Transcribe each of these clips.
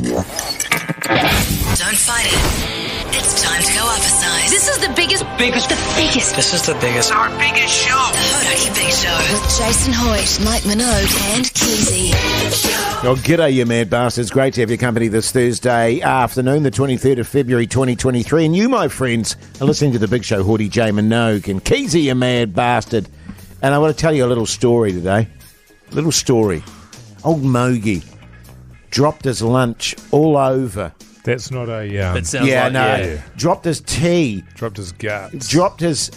Don't fight it. It's time to go up a size. This is the biggest. This is the biggest. Our biggest show. The Hodaki Big Show. With Jason Hoyt, Mike Minogue and Kiwi. Oh, g'day, you mad bastards. Great to have your company this Thursday afternoon, the 23rd of February 2023. And you, my friends, are listening to the Big Show, Hawdy J. Minogue and Keezy, you mad bastard. And I want to tell you a little story today. Little story. Old Mogi dropped his lunch all over. That's not a... That sounds like... Dropped his tea. Dropped his guts. Dropped his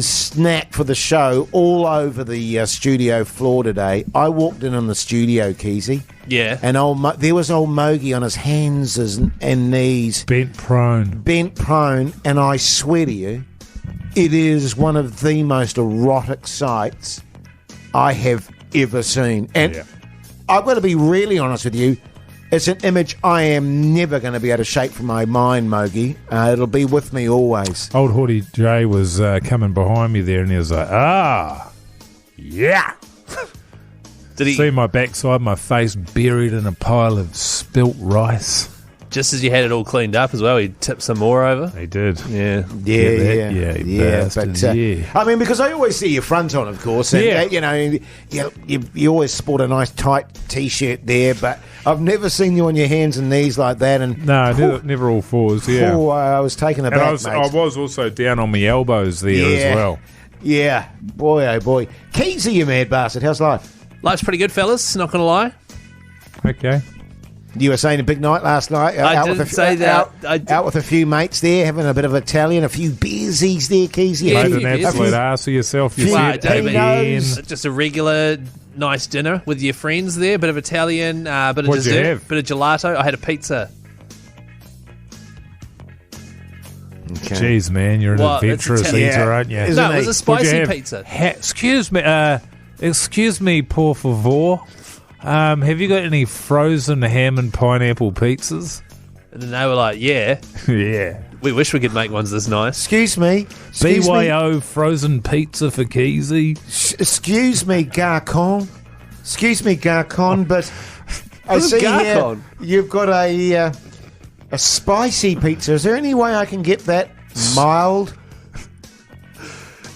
snack for the show all over the studio floor today. I walked in on the studio, Keezy. Yeah. And there was old Mogi on his hands and knees. Bent prone. And I swear to you, it is one of the most erotic sights I have ever seen. And I've got to be really honest with you, it's an image I am never going to be able to shake from my mind, Mogi. It'll be with me always. Old Hawdy J was coming behind me there and he was like, yeah. Did he... See my backside, my face buried in a pile of spilt rice. Just as you had it all cleaned up as well, he tipped some more over. He did. Yeah. I mean, because I always see your front on, of course. And, you always sport a nice tight T-shirt there, but I've never seen you on your hands and knees like that. And no, never all fours. Yeah. I was taken aback, I was also down on my elbows there as well. Yeah, boy, oh boy. Keezy, you mad bastard. How's life? Life's pretty good, fellas. Not going to lie. Okay. You were saying a big night last night. Out with a few mates there, having a bit of Italian, a few beersies there, Keezy. Made an absolute arse of yourself. Just a regular nice dinner with your friends there. Bit of Italian, bit of What'd dessert, you have? bit of gelato. I had a pizza. Okay. Jeez, man, you're an adventurous eater, aren't you? No, it was a spicy pizza. Excuse me, por favor. Have you got any frozen ham and pineapple pizzas? And then they were like, yeah. Yeah. We wish we could make ones this nice. Excuse me, BYO frozen pizza for Keezy. Excuse me, Garcon, but I see here you've got a spicy pizza. Is there any way I can get that mild?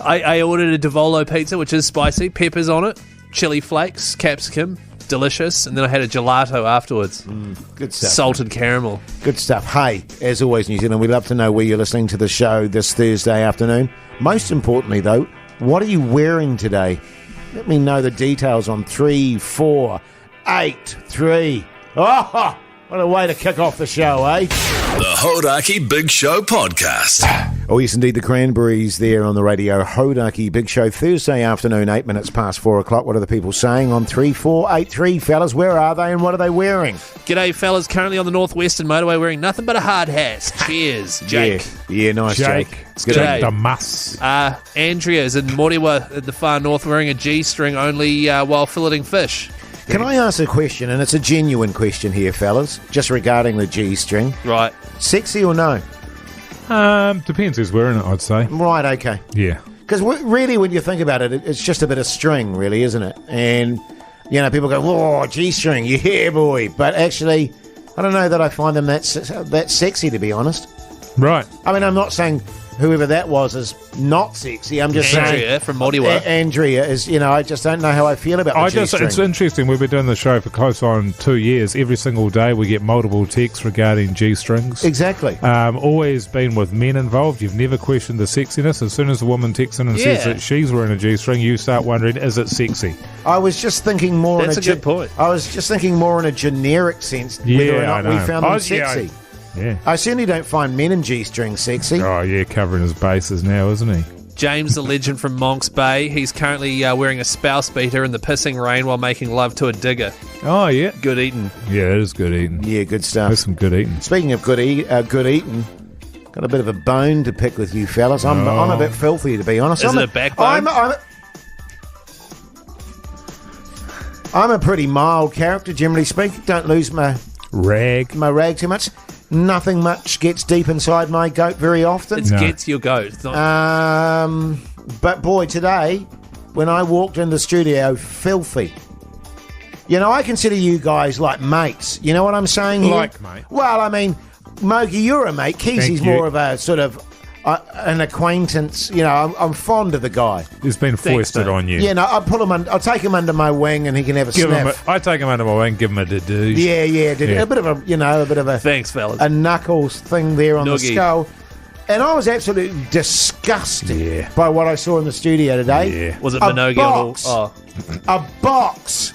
I ordered a Divolo pizza, which is spicy, peppers on it, chili flakes, capsicum. Delicious, and then I had a gelato afterwards. Good stuff. Salted caramel. Good stuff. Hey, as always, New Zealand, we'd love to know where you're listening to the show this Thursday afternoon. Most importantly, though, what are you wearing today? Let me know the details on 3483. Oh, what a way to kick off the show, eh? The Hodaki Big Show Podcast. Oh, yes, indeed, the Cranberries there on the radio. Hodaki Big Show, Thursday afternoon, 8 minutes past 4 o'clock. What are the people saying on 3483, fellas? Where are they and what are they wearing? G'day, fellas. Currently on the Northwestern Motorway wearing nothing but a hard hat. Cheers, Jake. Yeah, nice, Jake. G'day. The muss. Andrea's in Moriwa at the far north wearing a G-string only while filleting fish. Can I ask a question, and it's a genuine question here, fellas, just regarding the G-string. Right. Sexy or no? Depends who's wearing it, I'd say. Right, okay. Yeah. Because really, when you think about it, it's just a bit of string, really, isn't it? And, people go, whoa, G-string, yeah, boy. But actually, I don't know that I find them that sexy, to be honest. Right. I mean, I'm not saying whoever that was is not sexy. I'm just saying... Andrea from Moriwa. Andrea is, I just don't know how I feel about the G-string. It's interesting. We've been doing the show for close on 2 years. Every single day we get multiple texts regarding G-strings. Exactly. Always been with men involved. You've never questioned the sexiness. As soon as a woman texts in and says that she's wearing a G-string, you start wondering, is it sexy? I was just thinking more... That's a good point. I was just thinking more in a generic sense, whether or not we found them sexy. Yeah. I certainly don't find men in G-string sexy. Oh, yeah, covering his bases now, isn't he? James, the legend from Monks Bay. He's currently wearing a spouse beater in the pissing rain while making love to a digger. Oh, yeah. Good eating. Yeah, it is good eating. Yeah, good stuff. There's some good eating. Speaking of good eating, got a bit of a bone to pick with you fellas. I'm a bit filthy, to be honest. Is it a backbone? I'm a pretty mild character, generally speaking. Don't lose my rag too much. Nothing much gets deep inside my goat very often. It gets your goat. It's not... But boy, today, when I walked in the studio, filthy. You know, I consider you guys like mates. You know what I'm saying here? Like mate. Well, I mean, Mogi, you're a mate. Keezy's more of a sort of an acquaintance. You know, I'm fond of the guy. It's been foisted on you. Yeah, no, I'll take him under my wing and he can have a sniff. I take him under my wing, give him a dedouche. Yeah. A bit of a Thanks, fellas. a knuckles thing there on the skull. And I was absolutely disgusted by what I saw in the studio today. Yeah. Was it Minogue? A box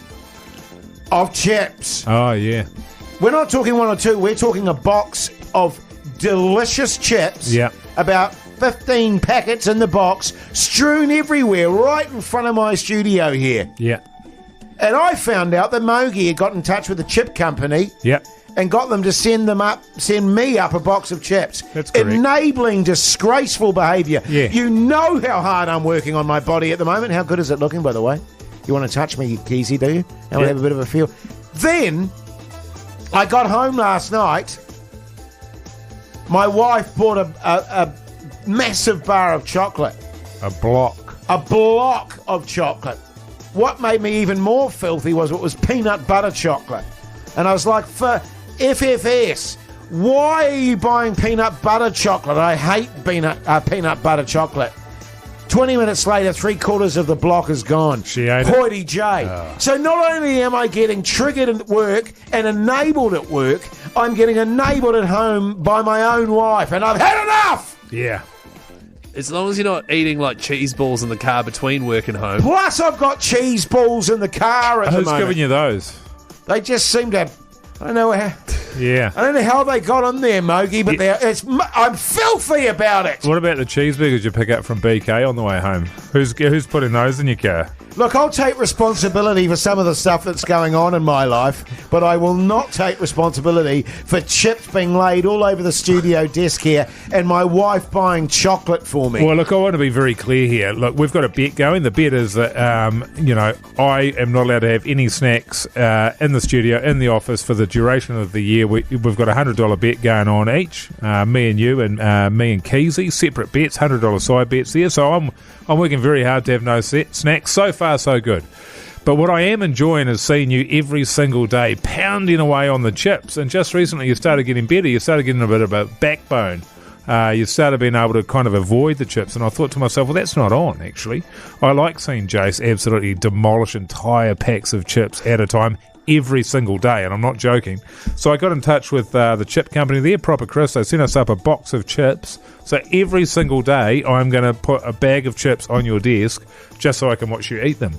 of chips. Oh, yeah. We're not talking one or two. We're talking a box of delicious chips. Yeah. About 15 packets in the box, strewn everywhere, right in front of my studio here. Yeah. And I found out that Mogi had got in touch with the chip company. Yep. And got them to send me up a box of chips. That's correct. Enabling disgraceful behaviour. Yeah. You know how hard I'm working on my body at the moment. How good is it looking, by the way? You want to touch me, Keezy, do you? I want to have a bit of a feel. Then, I got home last night. My wife bought a massive bar of chocolate. A block. A block of chocolate. What made me even more filthy was it was peanut butter chocolate. And I was like, for FFS, why are you buying peanut butter chocolate? I hate peanut butter chocolate. 20 minutes later, 3/4 of the block is gone. She ate it? Hoity J. So not only am I getting triggered at work and enabled at work, I'm getting enabled at home by my own wife. And I've had enough! Yeah. As long as you're not eating like cheese balls in the car between work and home. Plus, I've got cheese balls in the car at the moment. Who's giving you those? They just seem to... I don't know how... Yeah. I don't know how they got on there, Mogi, but I'm filthy about it. What about the cheeseburgers you pick up from BK on the way home? Who's putting those in your car? Look, I'll take responsibility for some of the stuff that's going on in my life, but I will not take responsibility for chips being laid all over the studio desk here and my wife buying chocolate for me. Well, look, I want to be very clear here. Look, we've got a bet going. The bet is that, I am not allowed to have any snacks in the studio, in the office for the duration of the year. We've got a $100 bet going on each, me and you and me and Keezy, separate bets, $100 side bets there. So I'm working very hard to have no snacks. So far, so good. But what I am enjoying is seeing you every single day pounding away on the chips. And just recently you started getting better. You started getting a bit of a backbone. You started being able to kind of avoid the chips. And I thought to myself, well, that's not on, actually. I like seeing Jase absolutely demolish entire packs of chips at a time every single day, and I'm not joking. So I got in touch with the chip company there, Proper Chris. They sent us up a box of chips. So every single day I'm going to put a bag of chips on your desk just so I can watch you eat them.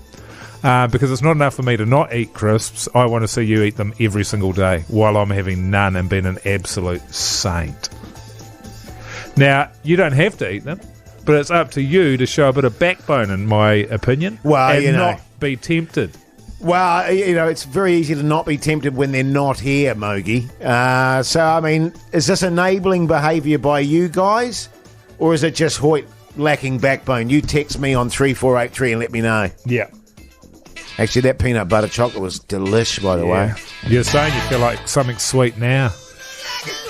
Because it's not enough for me to not eat crisps. I want to see you eat them every single day while I'm having none and being an absolute saint. Now, you don't have to eat them, but it's up to you to show a bit of backbone, in my opinion, and not be tempted. Well, it's very easy to not be tempted when they're not here, Mogi. So, I mean, is this enabling behaviour by you guys? Or is it just Hoyt lacking backbone? You text me on 3483 and let me know. Yeah. Actually, that peanut butter chocolate was delish, by the way. You're saying you feel like something sweet now.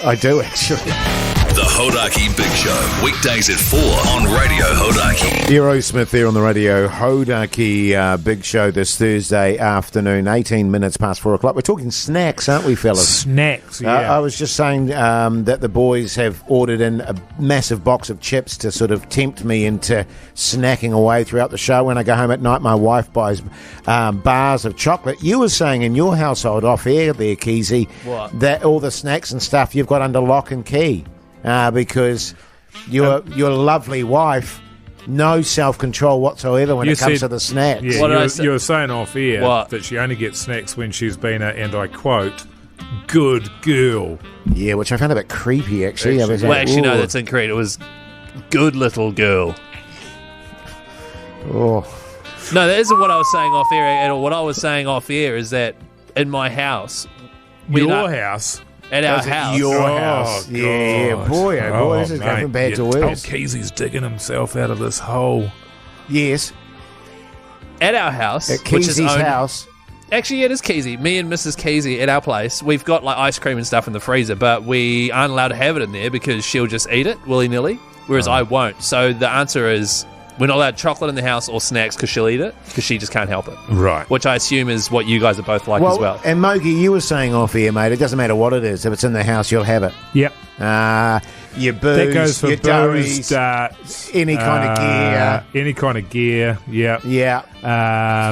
I do, actually. The Hodaki Big Show, weekdays at 4 on Radio Hodaki. Aerosmith there on the Radio Hodaki Big Show this Thursday afternoon, 18 minutes past 4 o'clock. We're talking snacks, aren't we, fellas? Snacks, yeah. I was just saying that the boys have ordered in a massive box of chips to sort of tempt me into snacking away throughout the show. When I go home at night, my wife buys bars of chocolate. You were saying in your household off air there, Keezy, that all the snacks and stuff you've got under lock and key. Because your lovely wife, no self-control whatsoever when it comes to the snacks. Yeah, you were saying off air that she only gets snacks when she's been and I quote, good girl. Yeah, which I found a bit creepy, actually. No, that's incorrect. It was good little girl. Oh. No, that isn't what I was saying off air at all. What I was saying off air is that in my house... house? At our house. Your house. God. Yeah, boy, this is going from bad to worse. Keezy's digging himself out of this hole. Yes. At our house. At Keezy's house. Actually, it is Keezy. Me and Mrs. Keezy at our place. We've got like ice cream and stuff in the freezer, but we aren't allowed to have it in there because she'll just eat it willy-nilly, whereas I won't. So the answer is We're not allowed chocolate in the house or snacks because she'll eat it because she just can't help it. Right. Which I assume is what you guys are both like as well. And Mogi, you were saying off here, mate, it doesn't matter what it is. If it's in the house, you'll have it. Yep. Your booze, That goes for your booze, durries, darts, any kind of gear. Any kind of gear, yeah. Yeah.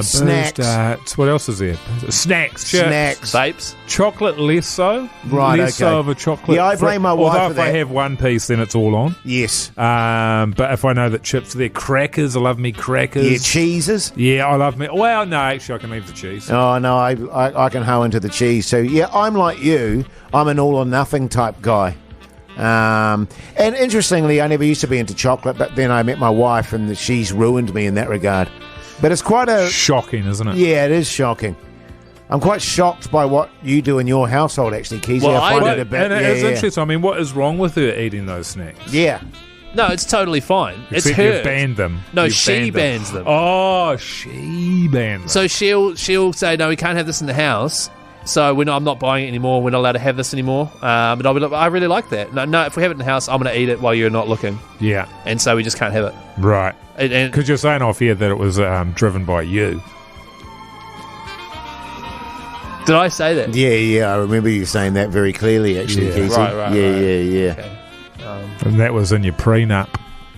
Snacks. Booze, darts. What else is there? Snacks. Chips. Snacks. Vapes? Chocolate less so. Right, Less okay. so of a chocolate. Yeah, I blame my wife Although for if I that. have one piece, then it's all on. Yes. But if I know that chips are there, crackers, I love me crackers. Yeah, cheeses. Yeah, I love me. Well, no, actually, I can leave the cheese. Oh, no, I can hoe into the cheese. So, yeah, I'm like you. I'm an all-or-nothing type guy. And interestingly, I never used to be into chocolate, but then I met my wife and she's ruined me in that regard. But it's quite a... Shocking, isn't it? Yeah, it is shocking. I'm quite shocked by what you do in your household, actually, Keezy. Well, I find I- it a bit... And it's yeah. interesting. I mean, what is wrong with her eating those snacks? Yeah. No, it's totally fine. Except it's her. you've banned them. No, You've she banned bans them. Oh, she bans them. So she'll say, no, we can't have this in the house. So I'm not buying it anymore. We're not allowed to have this anymore. But I'll be like, I really like that. No, if we have it in the house, I'm going to eat it while you're not looking. Yeah, And so we just can't have it. right. And Because you're saying off here that it was driven by you. did I say that? Yeah, I remember you saying that very clearly, actually, Yeah. Keezy. Right. Yeah. Okay. And that was in your prenup,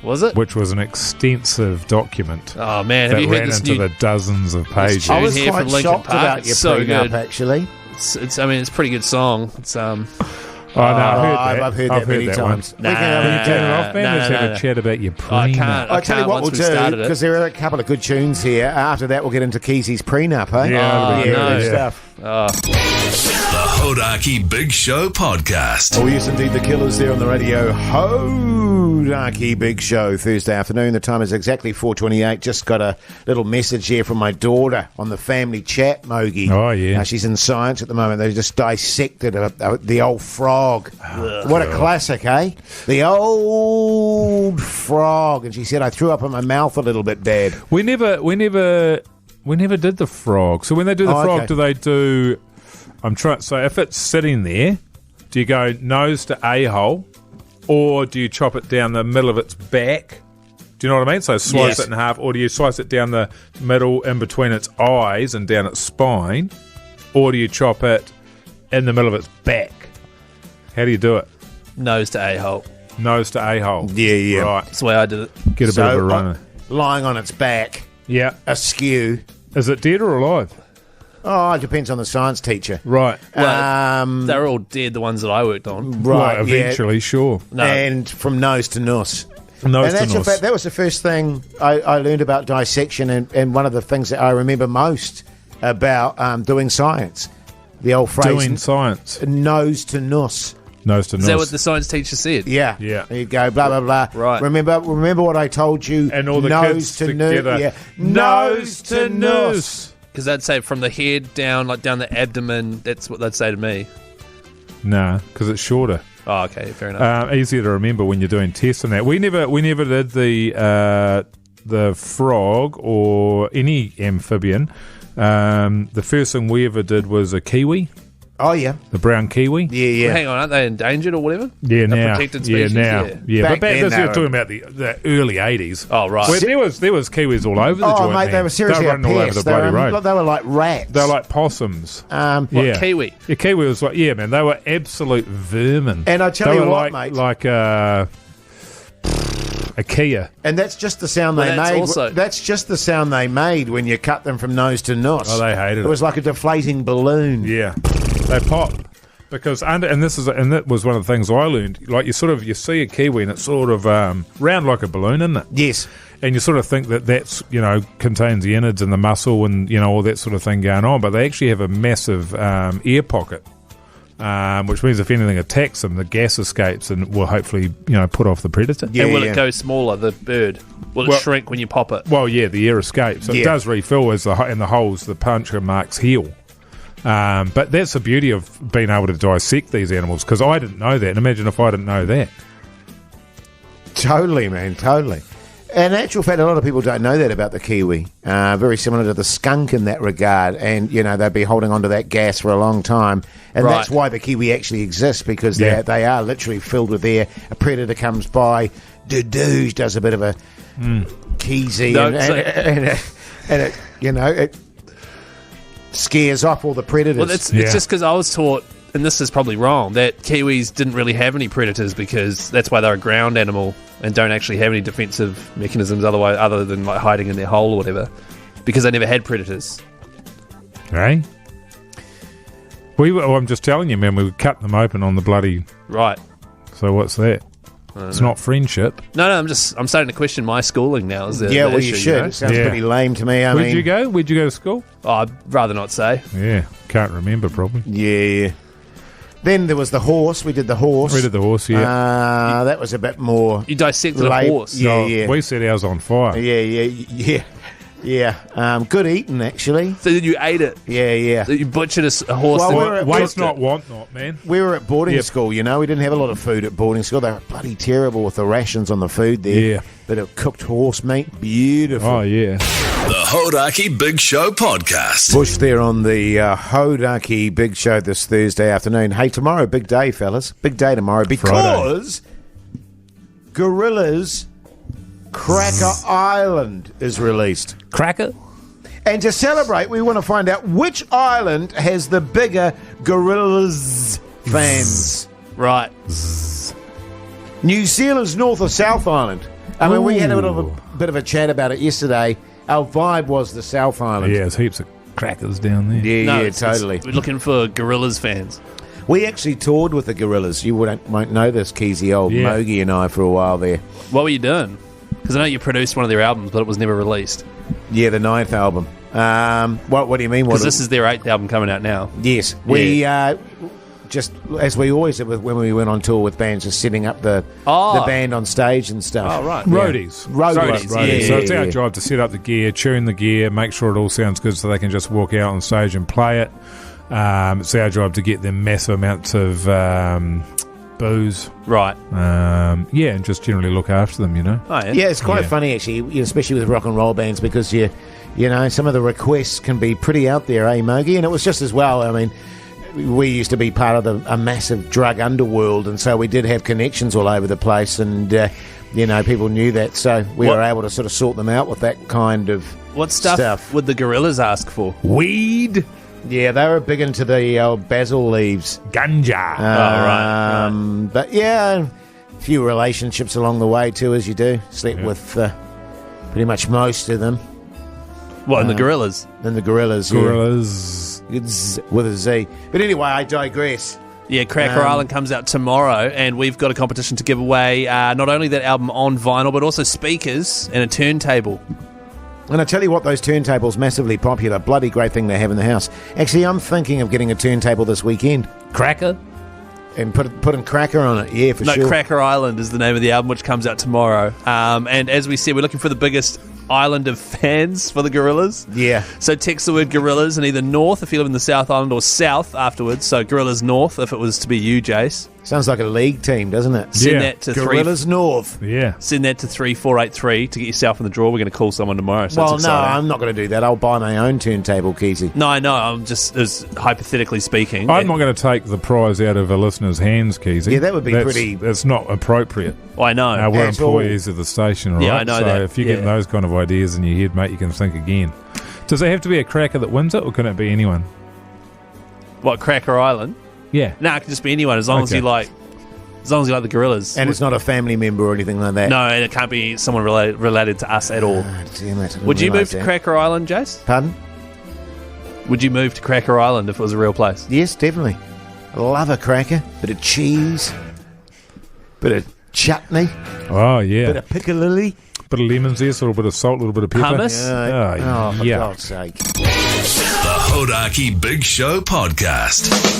Was it? which was an extensive document Oh, man. Have that you heard ran this into new... the dozens of pages. tune I was here quite from Linkin shocked Park. about It's your so prenup, good. actually. It's it's a pretty good song. It's Oh, no, I've heard that many one. times. Nah. We can have a Turn chat. it off, man. No, Let's no, have no. a chat about your prenup. I can't. I tell you what once we'll we've do, started it. because there are a couple of good tunes here. After that, we'll get into Keezy's prenup, eh? Yeah, good no. stuff. The Hodaki Big Show podcast. Oh, yes, indeed, the Killers there on the radio. Hodaki Big Show, Thursday afternoon. The time is exactly 4:28. Just got a little message here from my daughter on the family chat, Mogi. Oh, yeah. She's in science at the moment. They just dissected the old frog. What a classic, eh? The old frog. And she said, I threw up in my mouth a little bit bad. We never did the frog. So when they do the frog, okay. do they do... I'm trying... So if it's sitting there, do you go nose to a-hole, or do you chop it down the middle of its back? Do you know what I mean? So slice Yes. it in half, or do you slice it down the middle in between its eyes and down its spine, or do you chop it in the middle of its back? How do you do it? Nose to a-hole. Nose to a-hole. Yeah. Right. That's the way I did it. Get a bit of a runner. Lying on its back, Yeah. askew. Is it dead or alive? Oh, it depends on the science teacher. Right. They're all dead, the ones that I worked on. Right, Well, eventually, sure. No. And from nose to nose. Nose And to actual nose. fact, that was the first thing I learned about dissection, and one of the things that I remember most about doing science. The old phrase, Doing science. nose to nose. Nose to nose. Is that what the science teacher said? Yeah. Yeah. There you go, blah, blah, blah. Right. Remember what I told you? And all the nose kids to together. Yeah. Nose to nose. Because they'd say from the head down, like down the abdomen. That's what they'd say to me. Nah, because it's shorter. Oh, okay, fair enough. Easier to remember when you're doing tests and that. We never did the frog or any amphibian. The first thing we ever did was a kiwi, Oh, yeah. the brown kiwi. Yeah. Hang on, aren't they endangered or whatever? Yeah, A now. protected Yeah, species? now. Yeah. Yeah, Back but back then this, they you're were- talking about the early 80s. Oh, right. Where there was kiwis all over the Oh, joint, mate, man. they were seriously They a were running all over pest. the bloody road. They were like rats. They're like possums. What, yeah. kiwi? Yeah, kiwi was like, yeah, man, they were absolute vermin. And I tell They you were what, like, mate. like a Kia. And that's just the sound Well, they that's made. also- That's just the sound they made when you cut them from nose to nose. Oh, they hated It was like a deflating balloon. Yeah, they pop because and that was one of the things I learned. Like you see a kiwi and it's sort of round like a balloon, isn't it? Yes. And you sort of think that's contains the innards and the muscle and all that sort of thing going on, but they actually have a massive air pocket, which means if anything attacks them, the gas escapes and will hopefully put off the predator. Yeah, and will yeah. it go smaller, the bird? Will it shrink when you pop it? Well, yeah, the air escapes. So Yeah. it does refill as in the holes the puncture marks heal. But that's the beauty of being able to dissect these animals, because I didn't know that. And imagine if I didn't know that. Totally, man, totally. In actual fact, a lot of people don't know that about the kiwi. Very similar to the skunk in that regard. And, they'd be holding onto that gas for a long time. And Right. that's why the kiwi actually exists, because Yeah. they are literally filled with air. A predator comes by, does a bit of a Keezy, No, and it, it scares off all the predators. Well, it's just because I was taught, and this is probably wrong, that Kiwis didn't really have any predators because that's why they're a ground animal and don't actually have any defensive mechanisms other than like hiding in their hole or whatever, because they never had predators. Hey? I'm just telling you, man, we would cut them open on the bloody... Right. So what's that? It's not friendship. No, I'm starting to question my schooling now. Is the well, issue, you should. You know? It sounds pretty lame to me. Where'd you go? Where'd you go to school? Oh, I'd rather not say. Yeah, can't remember probably. Yeah. Then there was the horse. We did the horse. We did the horse, yeah. That was a bit more... You dissected a horse. Yeah. We set ours on fire. Yeah. Good eating, actually. So then you ate it. Yeah. So you butchered a horse. Well, Waste not, want not, man. We were at boarding school, we didn't have a lot of food at boarding school. They were bloody terrible with the rations on the food there. Yeah. But a cooked horse meat, beautiful. Oh, yeah. The Hodaki Big Show podcast. Bush there on the Hodaki Big Show this Thursday afternoon. Hey, tomorrow, big day, fellas. Big day tomorrow because Gorillas Cracker Island is released. Cracker? And to celebrate, we want to find out which island has the bigger Gorillas fans. Right. New Zealand's North or South Island? I mean, we had a bit of a chat about it yesterday. Our vibe was the South Island. Yeah, there's heaps of crackers down there. No, Totally. We're looking for Gorillas fans. We actually toured with the Gorillas. You won't know this, Keezy, old Mogi and I, for a while there. What were you doing? Because I know you produced one of their albums, but it was never released. Yeah, the 9th album. What do you mean? Because this is their 8th album coming out now. Yes. We, just as we always did when we went on tour with bands, just setting up the band on stage and stuff. Oh, right. Roadies. Roadies. So it's our job to set up the gear, tune the gear, make sure it all sounds good so they can just walk out on stage and play it. It's our job to get them massive amounts of booze. Right. And just generally look after them, Oh, yeah. Yeah, it's quite funny, actually, especially with rock and roll bands, because some of the requests can be pretty out there, Mogi? And it was just as well, I mean, we used to be part of a massive drug underworld, and so we did have connections all over the place, and people knew that, so we were able to sort of sort them out with that kind of What stuff would the Gorillas ask for? Weed. Yeah, they were big into the old basil leaves. Ganja. Right. But yeah, a few relationships along the way too, as you do. Slept with pretty much most of them. What, in the Gorillas? Then the Gorillas. Gorillas. It's with a Z. But anyway, I digress. Yeah, Cracker Island comes out tomorrow, and we've got a competition to give away not only that album on vinyl, but also speakers and a turntable. And I tell you what, those turntables, massively popular. Bloody great thing they have in the house. Actually, I'm thinking of getting a turntable this weekend. Cracker? And putting Cracker on it, yeah, for sure. No, Cracker Island is the name of the album, which comes out tomorrow. And as we said, we're looking for the biggest island of fans for the Gorillas. Yeah. So text the word Gorillas and either North if you live in the South Island or South afterwards. So Gorillas North if it was to be you, Jase. Sounds like a league team, doesn't it? Send that to Gorillas North. Yeah. Send that to 3483 to get yourself in the draw. We're going to call someone tomorrow. So Well, that's no, exciting. I'm not going to do that. I'll buy my own turntable, Keezy. No, I know. I'm just as hypothetically speaking. I'm not going to take the prize out of a listener's hands, Keezy. Yeah, that would be pretty... That's not appropriate. I know. We're At all. employees of the station, right? Yeah, I know so that. if you're getting those kind of ideas in your head, mate, you can think again. Does it have to be a cracker that wins it, or can it be anyone? What, Cracker Island? Yeah. No, it can just be anyone as long as you like. As long as you like the Gorillas. And it's not a family member or anything like that. No, and it can't be someone related to us at all. Oh, damn it. I didn't Would you move realise to that. Cracker Island, Jase? Pardon? Would you move to Cracker Island if it was a real place? Yes, definitely. I love a cracker. Bit of cheese. Bit of chutney. Oh, yeah. Bit of piccalilli. Bit of lemon zest, a little bit of salt, a little bit of pepper. Hummus? Oh, for yeah. God's sake. The Hodaki Big Show podcast.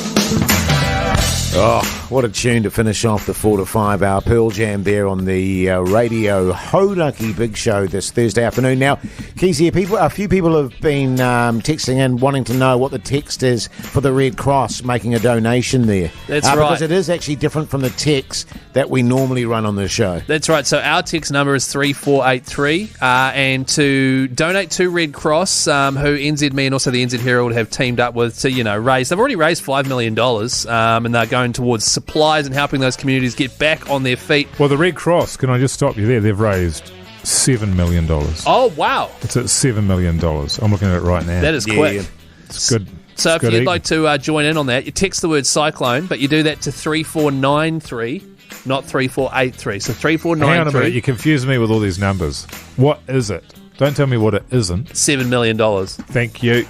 Oh, what a tune to finish off the 4 to 5 hour Pearl Jam there on the radio Hodaki Big Show this Thursday afternoon. Now, Keezy, a few people have been texting in wanting to know what the text is for the Red Cross making a donation there. That's right. Because it is actually different from the text that we normally run on the show. That's right. So our text number is 3483. And to donate to Red Cross, who NZME and also the NZ Herald have teamed up with to, raise. They've already raised $5 million, and they're going towards supplies and helping those communities get back on their feet. Well, the Red Cross, can I just stop you there? They've raised $7 million. Oh, wow. It's at $7 million. I'm looking at it right now. That is quick. Yeah. It's good. So It's if good you'd eating. like to join in on that, you text the word cyclone, but you do that to 3493, not 3483. So 3493. Hang on a minute, you confuse me with all these numbers. What is it? Don't tell me what it isn't. $7 million. Thank you.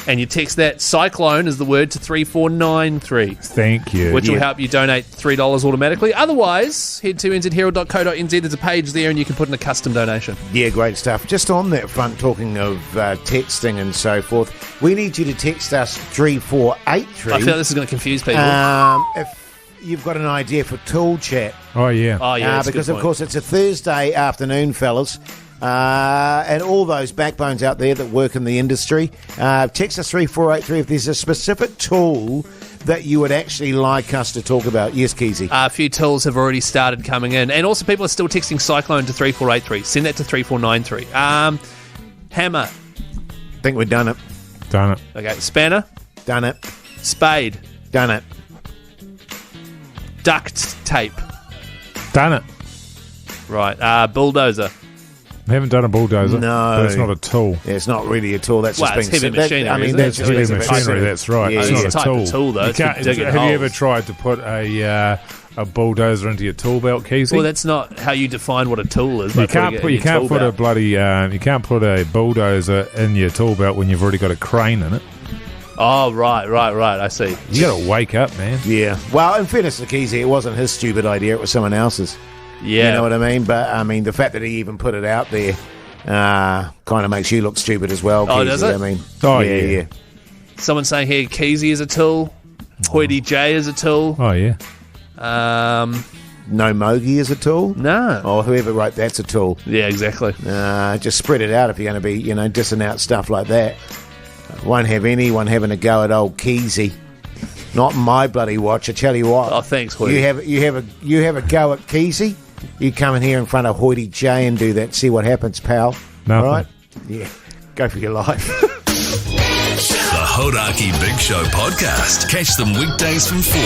And you text that cyclone as the word to 3493. Thank you. Which will help you donate $3 automatically. Otherwise, head to nzherald.co.nz. There's a page there and you can put in a custom donation. Yeah, great stuff. Just on that front, talking of texting and so forth, we need you to text us 3483. I feel like this is going to confuse people. If you've got an idea for Tool Chat. Oh, yeah. Oh, yeah. that's a Because, good of point. course, it's a Thursday afternoon, fellas. And all those backbones out there that work in the industry, text us 3483 if there's a specific tool that you would actually like us to talk about. Yes, Keezy. A few tools have already started coming in. And also people are still texting cyclone to 3483. Send that to 3493. Hammer. Think we've done it. Done it. Okay. Spanner. Done it. Spade. Done it. Duct tape. Done it. Right. Bulldozer. I haven't done a bulldozer. No. But it's not a tool. Yeah, it's not really a tool. That's Well, just it's being heavy machinery, I mean, isn't that's it? Heavy just a bit machinery, silly. that's right. Yeah, It's yeah. not It's a a type of tool. tool, though. You It's for can't, digging have you ever holes. tried to put a bulldozer into your tool belt, Keezy? Well, that's not how you define what a tool is. by You can't putting put it in you your can't tool put a belt. bloody you can't put a bulldozer in your tool belt when you've already got a crane in it. Oh, right. I see. You got to wake up, man. Yeah. Well, in fairness to Keezy, it wasn't his stupid idea. It was someone else's. Yeah. You know what I mean? But, I mean, the fact that he even put it out there kind of makes you look stupid as well, Oh, Keezy. does it? I mean, Oh, yeah, yeah. yeah. Someone saying here, Keezy is a tool. Hoity J is a tool. Oh yeah. No Mogi is a tool? No. Or whoever wrote that's a tool. Yeah, exactly. Just spread it out if you're going to be, dissing out stuff like that. Won't have anyone having a go at old Keezy. Not my bloody watch. I tell you what. Oh, thanks, Hoity. You have a go at Keezy. You come in here in front of Hoity J and do that. See what happens, pal. Nothing. All right? Yeah. Go for your life. The Hodaki Big Show podcast. Catch them weekdays from 4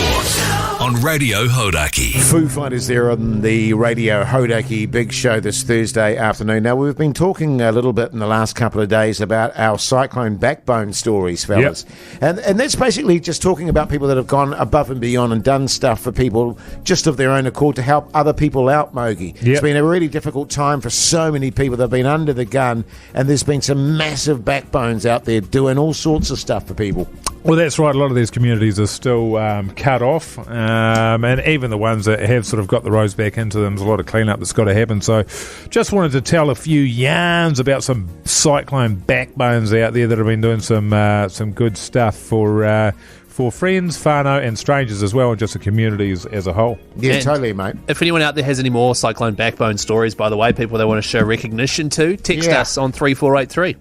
on Radio Hodaki. Foo Fighters there on the Radio Hodaki Big Show this Thursday afternoon. Now, we've been talking a little bit in the last couple of days about our cyclone backbone stories, fellas. Yep. And that's basically just talking about people that have gone above and beyond and done stuff for people just of their own accord to help other people out, Mogi. Yep. It's been a really difficult time for so many people that have been under the gun, and there's been some massive backbones out there doing all sorts of stuff for people. Well, that's right. A lot of these communities are still cut off, and even the ones that have sort of got the roads back into them, there's a lot of cleanup that's got to happen. So just wanted to tell a few yarns about some cyclone backbones out there that have been doing some good stuff for friends, whānau, and strangers as well, and just the communities as a whole. Yeah, And- totally, mate. If anyone out there has any more cyclone backbone stories, by the way, people they want to show recognition to, text Yeah. us on 3483.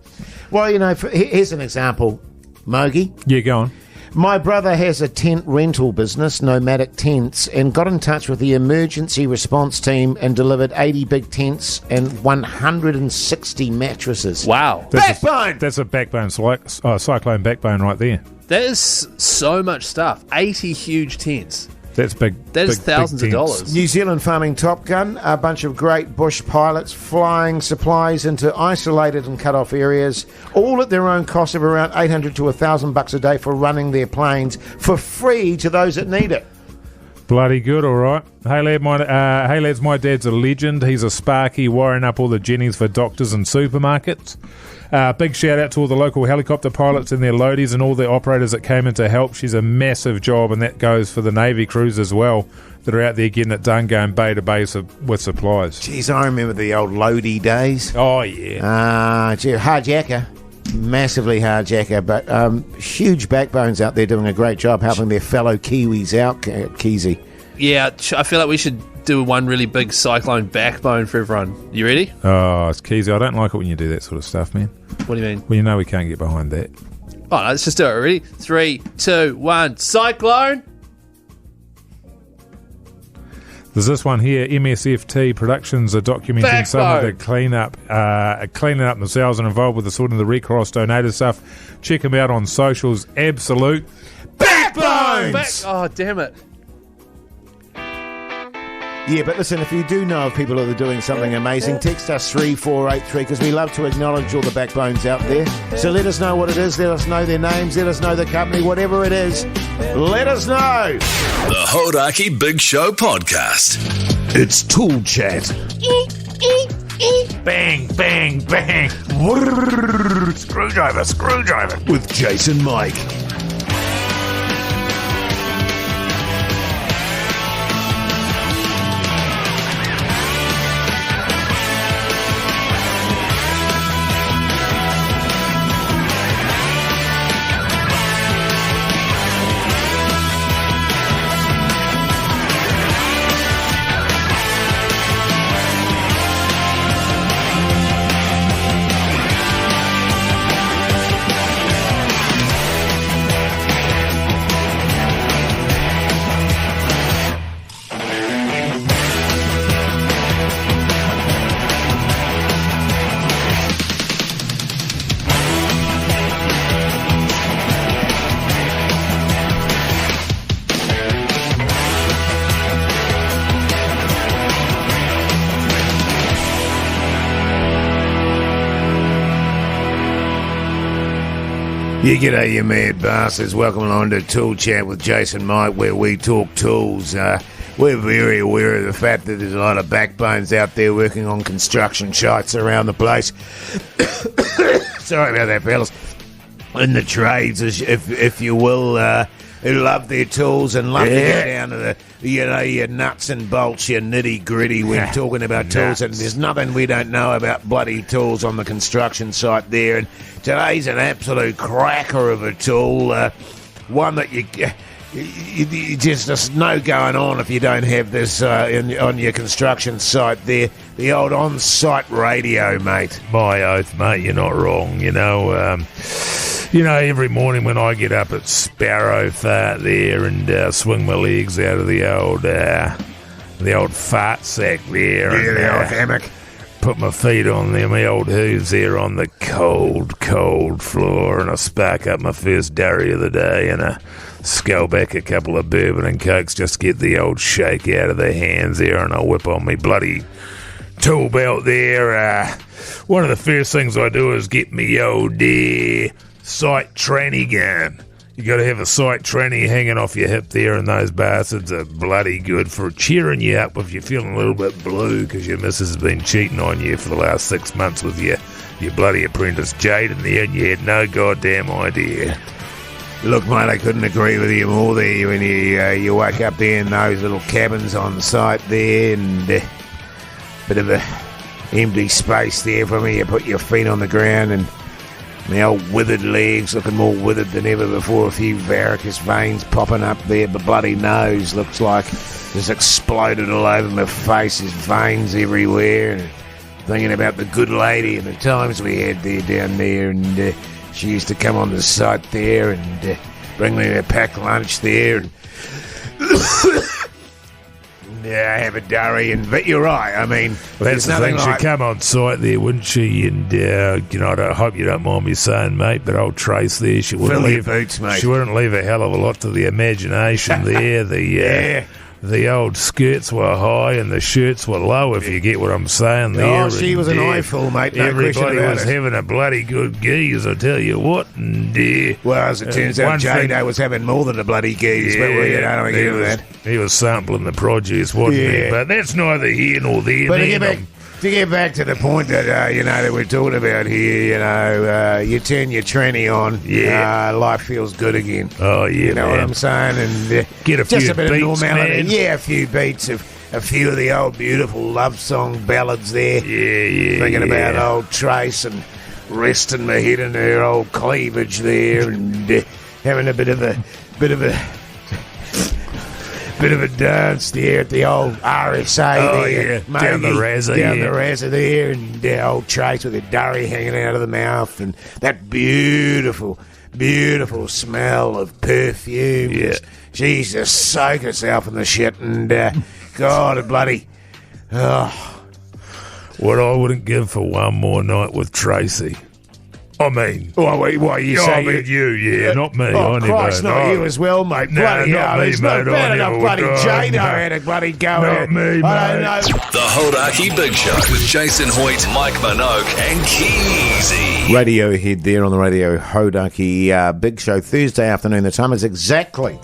Well, here's an example, Mogi. Yeah, go on. My brother has a tent rental business, Nomadic Tents, and got in touch with the emergency response team and delivered 80 big tents and 160 mattresses. Wow. Backbone! That's a backbone, cyclone backbone right there. That is so much stuff. 80 huge tents. That's big. That is big thousands of tents. dollars. New Zealand Farming Top Gun, a bunch of great bush pilots flying supplies into isolated and cut-off areas, all at their own cost of around $800 to $1,000 a day for running their planes for free to those that need it. Bloody good, all right. Hey lads, my dad's a legend. He's a sparky, wiring up all the jennies for doctors and supermarkets. Big shout out to all the local helicopter pilots and their loadies and all the operators that came in to help. She's a massive job, and that goes for the Navy crews as well that are out there getting it done, going bay to base with supplies. Jeez, I remember the old Lodi days. Oh, yeah. Hardjacker. Massively hardjacker, but huge backbones out there doing a great job helping their fellow Kiwis out, Keezy. Yeah, I feel like we should do one really big cyclone backbone for everyone. You ready? Oh, it's Keezy. I don't like it when you do that sort of stuff, man. What do you mean? Well, you know we can't get behind that. Oh, no, let's just do it. Ready? 3, 2, 1. Cyclone! There's this one here. MSFT Productions are documenting some of the cleaning up themselves and involved with the sorting of the Red Cross donator stuff. Check them out on socials. Absolute Backbones! Oh, damn it. Yeah, but listen, if you do know of people that are doing something amazing, text us 3483 because we love to acknowledge all the backbones out there. So let us know what it is, let us know their names, let us know the company, whatever it is, let us know. The Hodaki Big Show Podcast. It's Tool Chat. Bang, bang, bang. Screwdriver, screwdriver. With Jase and Mike. Yeah, g'day, you mad bastards. Welcome along to Tool Chat with Jase and Mike, where we talk tools. We're very aware of the fact that there's a lot of backbones out there working on construction sites around the place. Sorry about that, fellas. In the trades, if you will, who love their tools and love to get down to the, your nuts and bolts, your nitty-gritty when talking about tools. And there's nothing we don't know about bloody tools on the construction site there. And today's an absolute cracker of a tool, one that you just, there's no going on if you don't have this on your construction site there. The old on-site radio, mate. My oath, mate, you're not wrong. You know, every morning when I get up at Sparrow Fart there and swing my legs out of the old fart sack there. Yeah, and, the old hammock. Put my feet on them old hooves there on the cold, cold floor, and I spark up my first durry of the day, and I scull back a couple of bourbon and cokes, just get the old shake out of their hands there, and I whip on me bloody tool belt there. One of the first things I do is get me old sight tranny gun. You got to have a sight tranny hanging off your hip there, and those bastards are bloody good for cheering you up if you're feeling a little bit blue because your missus has been cheating on you for the last 6 months with your bloody apprentice Jade in there, and you had no goddamn idea. Look, mate, I couldn't agree with you more there when you wake up there in those little cabins on site there, and bit of a empty space there for me. You put your feet on the ground and my old withered legs looking more withered than ever before, a few varicose veins popping up there. The bloody nose looks like it's exploded all over my face. There's veins everywhere. And thinking about the good lady and the times we had there down there, and she used to come on the site there and bring me a packed lunch there. And I have a durry, but you're right. I mean, that's the thing. She'd come on site there, wouldn't she? And I hope you don't mind me saying, mate, but old Trace there, she wouldn't leave boots, mate. She wouldn't leave a hell of a lot to the imagination there. The old skirts were high and the shirts were low, if you get what I'm saying there. Oh, she was an eyeful, mate. No everybody was it. having a bloody good geese, I tell you what. And, well, as it turns out, Jade was having more than a bloody geese, but we don't get into that. He was sampling the produce, wasn't he? But that's neither here nor there. But to get back to the point that that we're talking about here, you turn your tranny on, life feels good again. Oh yeah, you know what I'm saying, and get a just few a bit beats, of normality. Man. Yeah, a few beats of a few of the old beautiful love song ballads there. Yeah. Thinking about old Trace and resting my head in her old cleavage there, and having a bit of a dance there at the old RSA there. Yeah. Down the Razza there, and old Chase with a durry hanging out of the mouth, and that beautiful, beautiful smell of perfume. Yeah. She used to soak herself in the shit, and God, a bloody... What I wouldn't give for one more night with Tracy. I mean, what you I say? mean you, not me. Oh, I never, Christ, not no. you as well, mate. No, Bloody not hell, me, it's mate. not bad I enough. never Bloody would. Jano No. had a bloody go Not at it. me, I don't mate. know. The Hodaki Big Show with Jason Hoyt, Mike Minogue, and Keezy. Radiohead there on the Radio Hodaki Big Show, Thursday afternoon. The time is exactly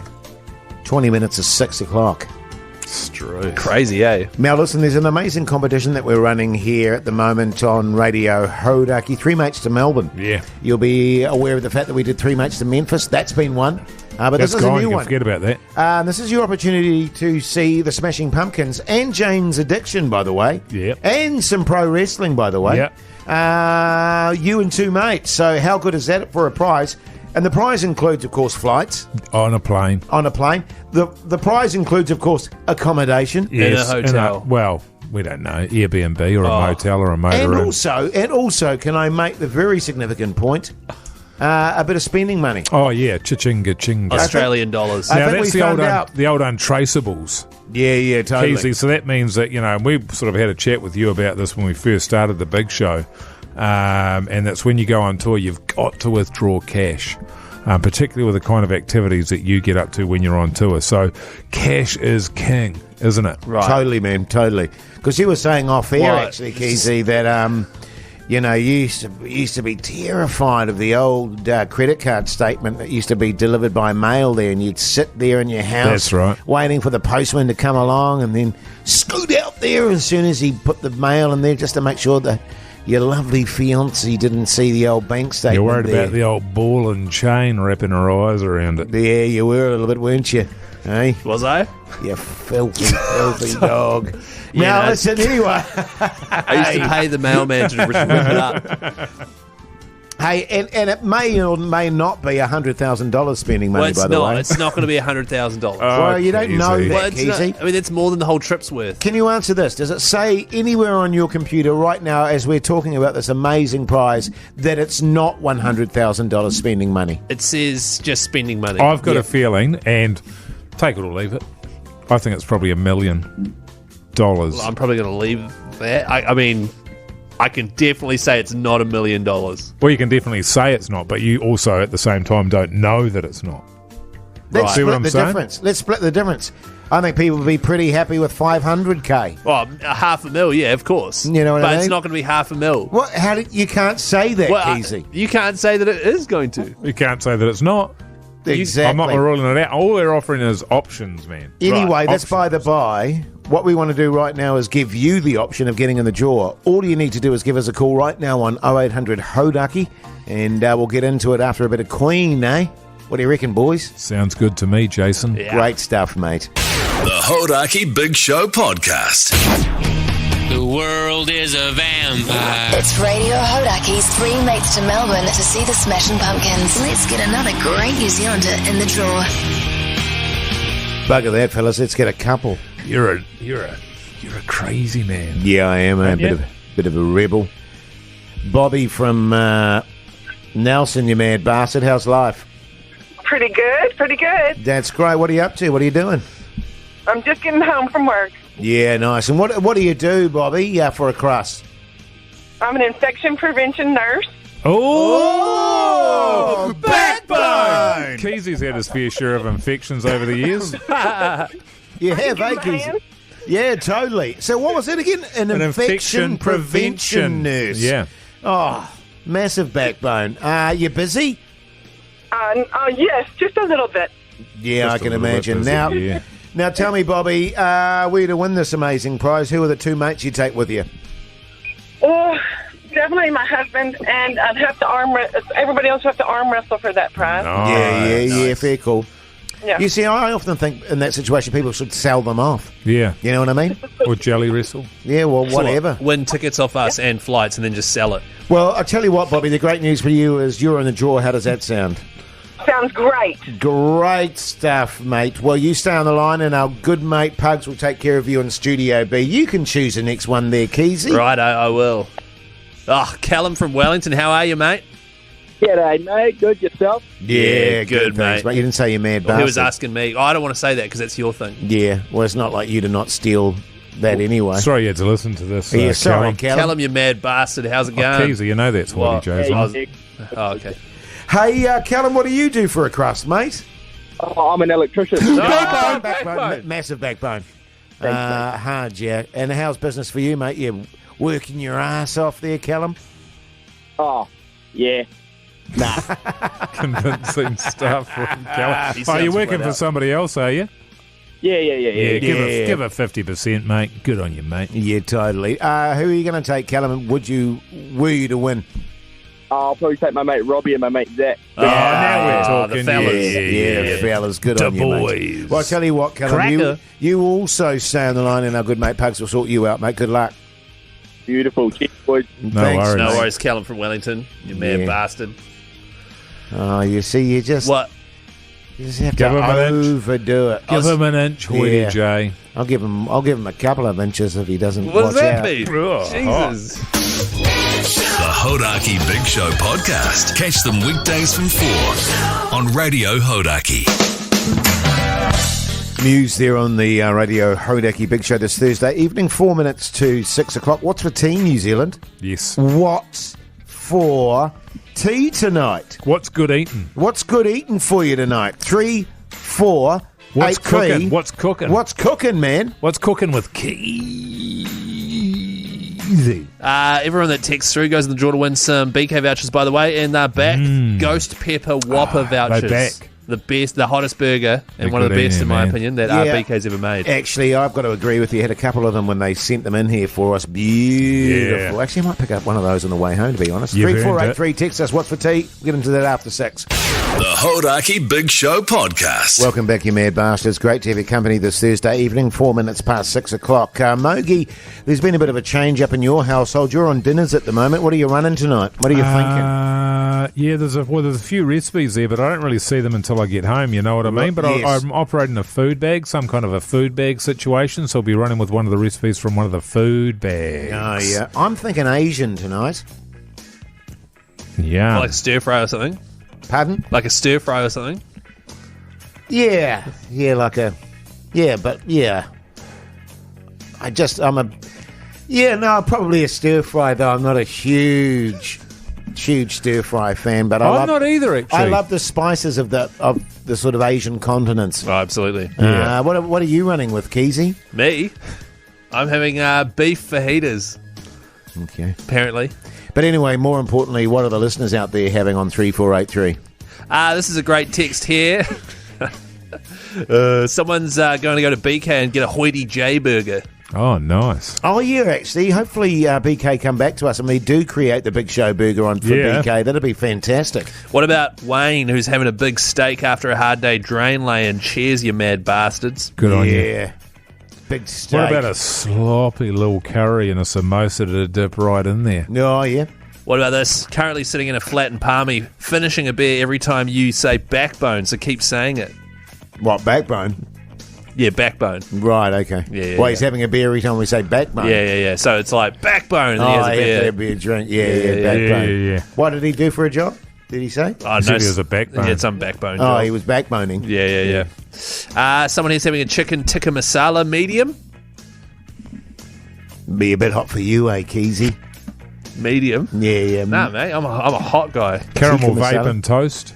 20 minutes to 6 o'clock. It's true. Crazy, eh? Now, listen, there's an amazing competition that we're running here at the moment on Radio Hodaki. 3 mates to Melbourne. Yeah. You'll be aware of the fact that we did 3 mates to Memphis. That's been one. But That's this is a gone. new You can one. forget about that. This is your opportunity to see the Smashing Pumpkins and Jane's Addiction, by the way. Yep. And some pro wrestling, by the way. Yep. You and 2 mates. So how good is that for a prize? And the prize includes, of course, flights On a plane. on a plane. The prize includes, of course, accommodation. Yes, hotel. well, we don't know. Airbnb or a motel or a And motorhome. also, can I make the very significant point? A bit of spending money. Oh, yeah. Cha-chinga chinga. Australian dollars. I Now, think that's we found out. the old untraceables. Yeah, totally. Easy. So that means that, we sort of had a chat with you about this when we first started the big show. And that's when you go on tour, you've got to withdraw cash, particularly with the kind of activities that you get up to when you're on tour. So cash is king, isn't it? Right. Totally, man, totally. Because you were saying off air, What? actually, Keezy, that you used to be terrified of the old credit card statement that used to be delivered by mail there, and you'd sit there in your house, That's right. waiting for the postman to come along, and then scoot out there as soon as he put the mail in there, just to make sure that your lovely fiancée didn't see the old bank statement. You're worried there. about the old ball and chain wrapping her eyes around it. Yeah, you were a little bit, weren't you? Hey, Was I? you filthy, filthy dog. Yeah, Now, no. listen, anyway. I used to pay the mailman to rip it up. Hey, and it may or may not be $100,000 spending money, Well, it's by the not. way. It's not going to be $100,000. Well, you don't know Keezy. that, Well, it's not, Keezy. I mean, it's more than the whole trip's worth. Can you answer this? Does it say anywhere on your computer right now, as we're talking about this amazing prize, that it's not $100,000 spending money? It says just spending money. I've got Yeah. a feeling, and take it or leave it, I think it's probably $1 million. Well, I'm probably going to leave that. I mean, I can definitely say it's not $1 million. Well, you can definitely say it's not, but you also at the same time don't know that it's not. Let's See what split I'm the saying? difference. Let's split the difference. I think people would be pretty happy with $500K. Well, $500,000, yeah, of course. You know what I but mean? it's not going to be $500,000. What? How did you can't say that, Well, Keezy? you can't say that it is going to. You can't say that it's not. Exactly. I'm not ruling it out. All they're offering is options, man. Anyway, Right, that's by the by. What we want to do right now is give you the option of getting in the draw. All you need to do is give us a call right now on 0800 Hodaki, and we'll get into it after a bit of Queen, eh? What do you reckon, boys? Sounds good to me, Jason. Yeah. Great stuff, mate. The Hodaki Big Show podcast. The world is a vampire. It's Radio Hodaki's 3 mates to Melbourne to see the Smashing Pumpkins. Let's get another great New Zealander in the draw. Bugger that, fellas. Let's get a couple. You're a crazy man. Yeah, I am. A Yeah. bit of a rebel. Bobby from Nelson, you mad bastard. How's life? Pretty good, pretty good. That's great. What are you up to? What are you doing? I'm just getting home from work. Yeah, nice. And what do you do, Bobby, for a crust? I'm an infection prevention nurse. Oh, backbone! Keezy's had his fair share of infections over the years. You have, Give my Keezy? hand. Yeah, totally. So what was it again? An infection prevention nurse. Yeah. Oh, massive backbone. You busy? Yes, just a little bit. Yeah, Just I a can little bit imagine. busy, Now, yeah. now tell me, Bobby, were you to win this amazing prize, who are the 2 mates you take with you? Oh, definitely my husband, and I'd have to everybody else would have to arm wrestle for that prize. Yeah, fair call. Yeah. You see, I often think in that situation people should sell them off. Yeah. You know what I mean? Or jelly wrestle. Yeah, well, whatever. Win tickets off us and flights and then just sell it. Well, I'll tell you what, Bobby, the great news for you is you're in the draw. How does that sound? Sounds great. Great stuff, mate. Well, you stay on the line and our good mate Pugs will take care of you in Studio B. You can choose the next one there, Keezy. Right, I will. Oh, Callum from Wellington, how are you, mate? G'day, mate. Good yourself? Yeah, good, thanks, mate. You didn't say you're mad Well, bastard. he was asking me. Oh, I don't want to say that because that's your thing. Yeah, well, it's not like you to not steal that anyway. Sorry you had to listen to this. Yeah, sorry, Callum. Callum. Callum, you mad bastard. How's it Oh, going? Keezy, you know that's what What? he, Jason. I was- Oh, okay. Hey, Callum, what do you do for a crust, mate? Oh, I'm an electrician. Backbone. Massive backbone. Hard, yeah. And how's business for you, mate? You working your ass off there, Callum? Oh, yeah. Nah. Convincing stuff from Callum. He Oh, you're sounds working flat for out. somebody else, are you? Yeah. Give a 50%, mate. Good on you, mate. Yeah, totally. Who are you going to take, Callum? Were you to win? I'll probably take my mate Robbie and my mate Zach. Now we're the talking. fellas. Yeah, fellas. Good The on you, mate. boys. Well, I'll tell you what, Callum. Cracker. You also stay on the line, and our good mate Pugs will sort you out, mate. Good luck. Beautiful. Cheers, boys. No Thanks, worries. No mate. worries, Callum from Wellington. You mad Yeah. bastard. Oh, you see, you just What? have Give to him an inch. overdo it. Give him an inch, Hoity Yeah. J. I'll give him a couple of inches if he doesn't What watch does that out. mean? Oh, Jesus. The Hodaki Big Show podcast. Catch them weekdays from 4 on Radio Hodaki. News there on the Radio Hodaki Big Show this Thursday evening, 4 minutes to 6 o'clock. What's for tea, New Zealand? Yes. What's for tea tonight? What's good eating? What's good eating for you tonight? 3, 4, What's 8, 3. cooking? What's cooking? What's cooking, man? What's cooking with Kiwi? Everyone that texts through goes in the draw to win some BK vouchers, by the way, and they're back. Ghost Pepper Whopper vouchers. they're back. The best, the hottest burger, and They're one of the good best, eating, in my man. opinion, that Yeah. BK's ever made. Actually, I've got to agree with you. I had a couple of them when they sent them in here for us. Beautiful. Yeah. Actually, I might pick up one of those on the way home, to be honest. You've 3483, text us. What's for tea? We'll get into that after 6. The Hodaki Big Show podcast. Welcome back, you mad bastards. Great to have your company this Thursday evening, 4 minutes past 6 o'clock. Mogi, there's been a bit of a change up in your household. You're on dinners at the moment. What are you running tonight? What are you thinking? Yeah, there's a few recipes there, but I don't really see them until I get home, you know what I mean? But Yes. I'm operating a food bag, some kind of a food bag situation, so I'll be running with one of the recipes from one of the food bags. Oh, yeah. I'm thinking Asian tonight. Yeah. Like a stir fry or something. Pardon? Like a stir fry or something. Yeah. Yeah, like a... Yeah, but yeah. Probably a stir fry, though. I'm not a huge stir fry fan, but I'm not either, actually. I love the spices of the sort of Asian continents. Oh, absolutely. Yeah. What are you running with, Keezy? Me? I'm having beef fajitas, Okay. apparently. But anyway, more importantly, what are the listeners out there having on 3483? This is a great text here. Someone's going to go to BK and get a Hoity J burger. Oh, nice. Oh, yeah, actually. Hopefully BK come back to us and we do create the Big Show burger for Yeah. BK. That'd be fantastic. What about Wayne, who's having a big steak after a hard day drain laying? Cheers, you mad bastards. Good on you. Yeah. Big steak. What about a sloppy little curry and a samosa to dip right in there? Oh, yeah. What about this? Currently sitting in a flat in Palmy, finishing a beer every time you say backbone, so keep saying it. What, backbone? Yeah, backbone. Right, okay. Yeah, Well, yeah. he's having a beer every time we say backbone. Yeah. So it's like backbone, and then Oh, he has a he beer. had to be a drink. Yeah, Yeah, backbone. yeah. What did he do for a job? Did he say? Oh, He said he was a backbone. He had some backbone Oh, job. he was backboning. Yeah. Someone here's having a chicken tikka masala medium. Be a bit hot for you, Keezy? Medium. Yeah. Nah, mate, I'm a hot guy. Caramel Tikka vape masala. and toast.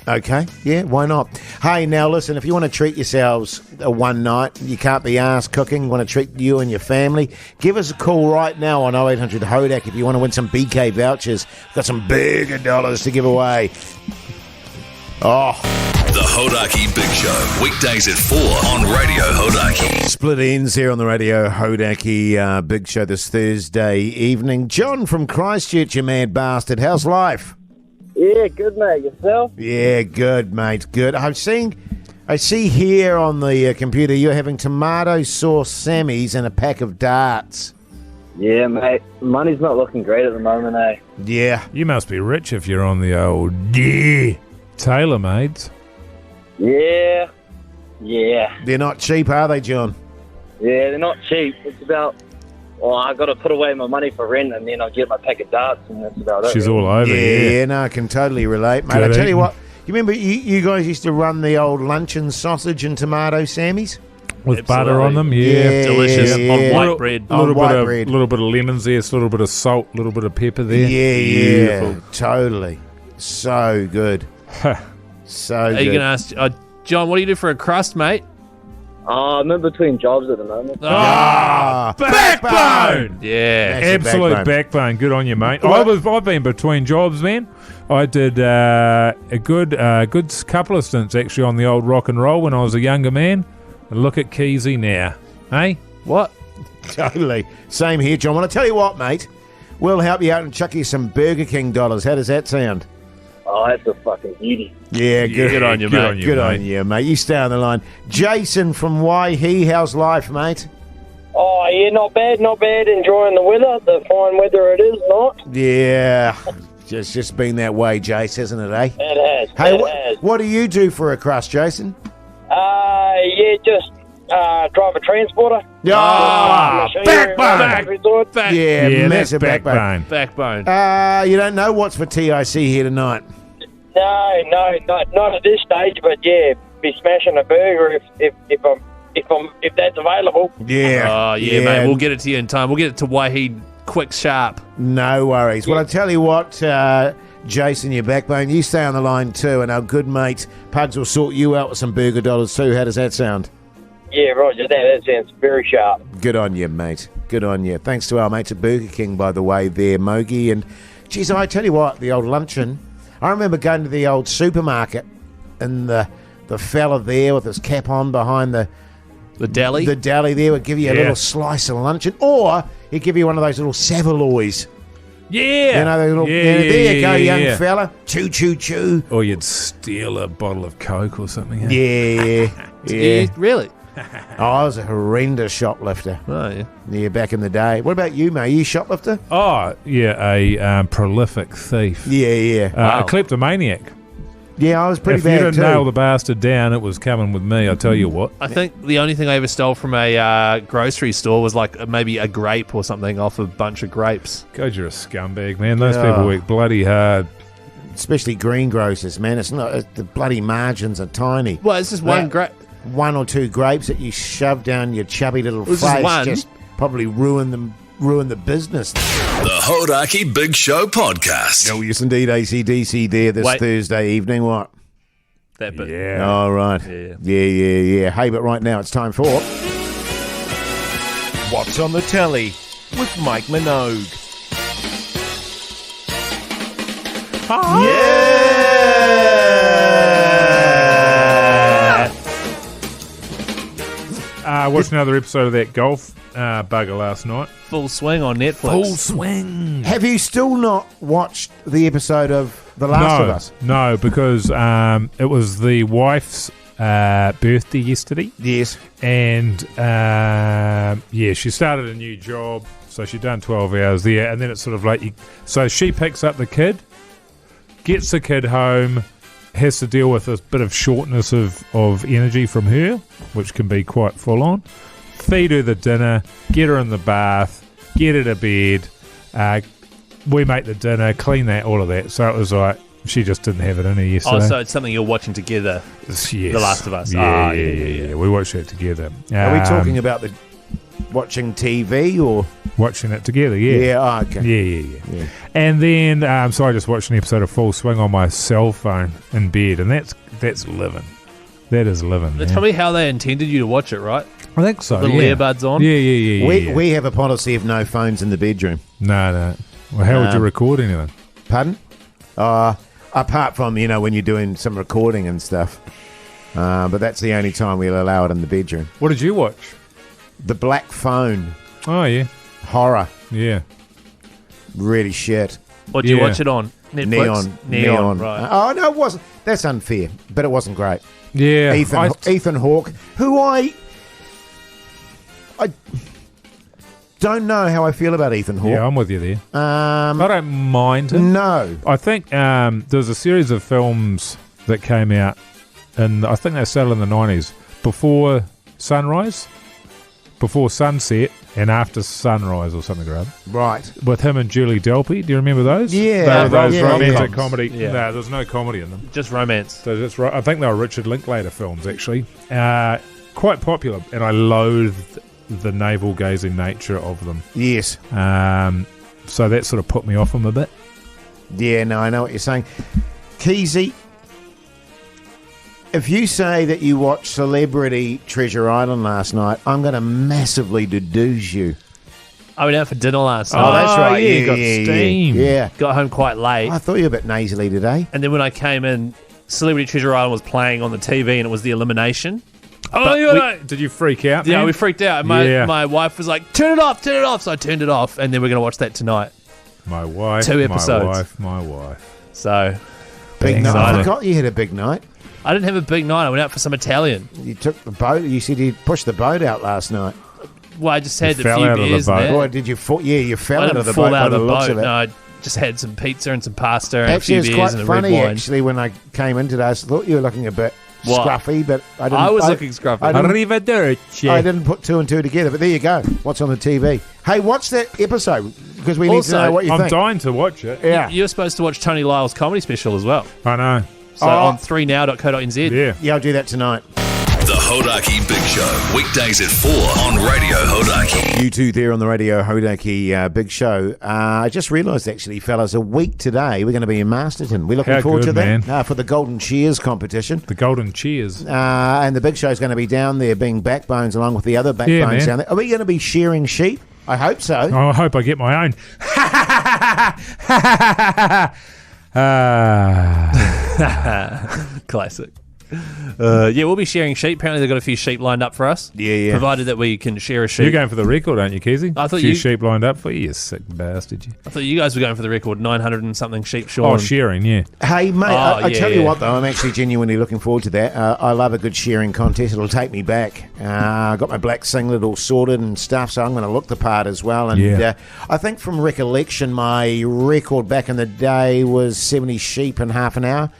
Okay, yeah, why not? Hey, now listen, if you want to treat yourselves one night, you can't be arsed cooking, you want to treat you and your family, give us a call right now on 0800 Hodak if you want to win some BK vouchers. We've got some bigger dollars to give away. Oh, The Hodaki Big Show. Weekdays at 4 on Radio Hodaki. split ends here on the Radio Hodaki Big Show this Thursday evening. John from Christchurch, you mad bastard. How's life? Yeah, good, mate. Yourself? Yeah, good, mate, good. I see here on the computer you're having tomato sauce Sammys and a pack of darts. Yeah, mate. Money's not looking great at the moment, eh? Yeah. You must be rich if you're on the old TaylorMades. Yeah. They're not cheap, are they, John? Yeah, they're not cheap. It's about... Well, I got to put away my money for rent, and then I'll get my pack of darts, and that's about it. She's really. all over. Yeah, no, I can totally relate, mate. Good I tell you eating. what, you remember you guys used to run the old luncheon sausage and tomato Sammys? with butter Absolutely. on them. Yeah. Delicious. Yeah. On white Little- bread. On Little white bit bread. of little bit of lemons there, a little bit of salt, a little bit of pepper there. Yeah, Beautiful. totally. So good. So Are you good. going to ask... John, what do you do for a crust, mate? I'm in between jobs at the moment. Backbone! Yeah. That's a Absolute backbone. backbone. Good on you, mate. Well- I've been between jobs, man. I did a good couple of stints actually on the old rock and roll when I was a younger man. And look at Keezy now, hey? What? Totally. Same here, John. Well, I tell you what, mate. We'll help you out and chuck you some Burger King dollars. How does that sound? Oh, that's a fucking beauty. Yeah, good. Good on you, Good mate. on you, Good mate. on you, mate. You stay on the line. Jason from Waihi, how's life, mate? Oh, yeah, not bad, not bad. Enjoying the weather, the fine weather it is, not? Yeah. Just been that way, Jace, hasn't it, eh? It has. Hey, it has. what do you do for a crust, Jason? Yeah, just drive a transporter. Backbone! Back. Yeah, Yeah, that's massive backbone. backbone. Backbone. You don't know what's for TIC here tonight. No, not at this stage. But yeah, be smashing a burger if that's available. Yeah. Oh, yeah, mate. We'll get it to you in time. We'll get it to Waihi quick, sharp. No worries. Well, I tell you what, Jason, your backbone, you stay on the line too, and our good mate Pugs will sort you out with some burger dollars too. How does that sound? Yeah, Roger. That sounds very sharp. Good on you, mate. Good on you. Thanks to our mates at Burger King, by the way, there, Mogi. And, geez, I tell you what, the old luncheon, I remember going to the old supermarket and the fella there with his cap on behind the deli? The deli there would give you a Yeah. little slice of luncheon, or he'd give you one of those little Savoloys. Yeah. You know, those little, there you go, young fella. Chew, chew, chew. Or you'd steal a bottle of Coke or something. eh? Yeah, Yeah. Really? Oh, I was a horrendous shoplifter. Oh, yeah. Yeah, back in the day. What about you, mate? Are you a shoplifter? Oh, yeah, a prolific thief. Yeah. A kleptomaniac. Yeah, I was pretty If you bad didn't too. nail the bastard down, it was coming with me, I tell you what. I think the only thing I ever stole from a grocery store was like maybe a grape or something off a bunch of grapes. God, you're a scumbag, man. Those Yeah. people work bloody hard. Especially greengrocers, man. It's not the bloody margins are tiny. Well, it's just one That- grape. One or two grapes that you shove down your chubby little Was face this one? just probably ruin the business. The Hodaki Big Show Podcast. Oh, yes, indeed, ACDC there this Wait. Thursday evening. What? That bit. Yeah. All right. Yeah. Hey, but right now it's time for What's on the Telly with Mike Minogue. Yeah! Watched another episode of that golf bugger last night. Full swing on Netflix. swing. Have you still not watched the episode of The Last of Us? No, because it was the wife's birthday yesterday. Yes. And she started a new job, so she'd done 12 hours there, and then it's sort of like so she picks up the kid, gets the kid home, has to deal with a bit of shortness of energy from her, which can be quite full on. Feed her the dinner, get her in the bath, get her to bed, we make the dinner, clean that, all of that. So it was like she just didn't have it in her yesterday. Oh, so it's something you're watching together. Yes. The Last of Us. Yeah. We watched it together. Are we talking about the watching TV or watching it together? Yeah. Okay. Yeah. And then, so I just watched an episode of Full Swing on my cell phone in bed, and that's living. That is living. That's man. probably how they intended you to watch it, right? I think so. The yeah. earbuds on. Yeah. We have a policy of no phones in the bedroom. No. Well, how would you record anything? Pardon? Apart from, when you're doing some recording and stuff. But that's the only time we'll allow it in the bedroom. What did you watch? The Black Phone. Oh yeah. Horror. Yeah. Really shit. Or do you Yeah. watch it on Netflix? Neon. Right. Oh, no, it wasn't. That's unfair. But it wasn't great. Yeah. Ethan Hawke, who I don't know how I feel about Ethan Hawke. Yeah, I'm with you there. I don't mind him. No. I think there's a series of films that came out, and I think they started in the 90s, before sunrise, before sunset, and after sunrise or something or other, Right. with him and Julie Delpy. Do you remember those? Yeah. Those Yeah, romantic yeah. comedy. Yeah. No, there's no comedy in them. Just romance. So that's right. I think they were Richard Linklater films, actually. quite popular, and I loathed the navel-gazing nature of them. Yes. So that sort of put me off them a bit. Yeah, no, I know what you're saying. Keezy, if you say that you watched Celebrity Treasure Island last night, I'm going to massively deduce you. I went out for dinner last Oh, night. that's right. yeah, Yeah, got yeah, steam. Yeah. Got home quite late. I thought you were a bit nasally today. And then when I came in, Celebrity Treasure Island was playing on the TV and it was the elimination. Oh, did you freak out? Yeah, man? we freaked out. And my wife was like, turn it off. So I turned it off. And then we're going to watch that tonight. My wife. 2 episodes. My wife. So, Big night. I excited. forgot you had a big night. I didn't have a big night. I went out for some Italian. You took the boat. You said you pushed the boat out last night. Well, I just had You a fell few out of the beers boat. there. Boy, did you fall? Yeah, you fell I out didn't of the fall boat by out the of the looks boat. of it. No, I just had some pizza and some pasta and Actually, a it's few quite beers and a red funny, wine. actually, when I came in today. I thought you were looking a bit What? scruffy, but I didn't. I was looking scruffy. I didn't- Arrivederci. I didn't put two and two together, but there you go. What's on the TV? Hey, watch that episode because we need Also, to know what you I'm think. dying to watch it. Yeah, You're supposed to watch Tony Lyle's comedy special as well. I know. So on 3now.co.nz. Yeah. yeah, I'll do that tonight. The Hodaki Big Show, weekdays at 4 on Radio Hodaki. You two there on the Radio Hodaki Big Show. I just realised, actually, fellas, a week today we're going to be in Masterton. We're looking How forward to good, that for the Golden Cheers competition. The Golden Cheers. And the Big Show is going to be down there being backbones along with the other backbones man. down there. Are we going to be sharing sheep? I hope so. Oh, I hope I get my own. Classic. Yeah, we'll be sharing sheep. Apparently, they've got a few sheep lined up for us. Yeah. Provided that we can share a sheep. You're going for the record, aren't you, Keezy? I thought Few you- sheep lined up for you, you sick bastard. You. I thought you guys were going for the record, 900 and something sheep, Sean. Oh, sharing, yeah. Hey, mate, I yeah, tell you yeah. what, though, I'm actually genuinely looking forward to that. I love a good sharing contest. It'll take me back. I got my black singlet all sorted and stuff, so I'm going to look the part as well. And Yeah. I think from recollection, my record back in the day was 70 sheep in half an hour.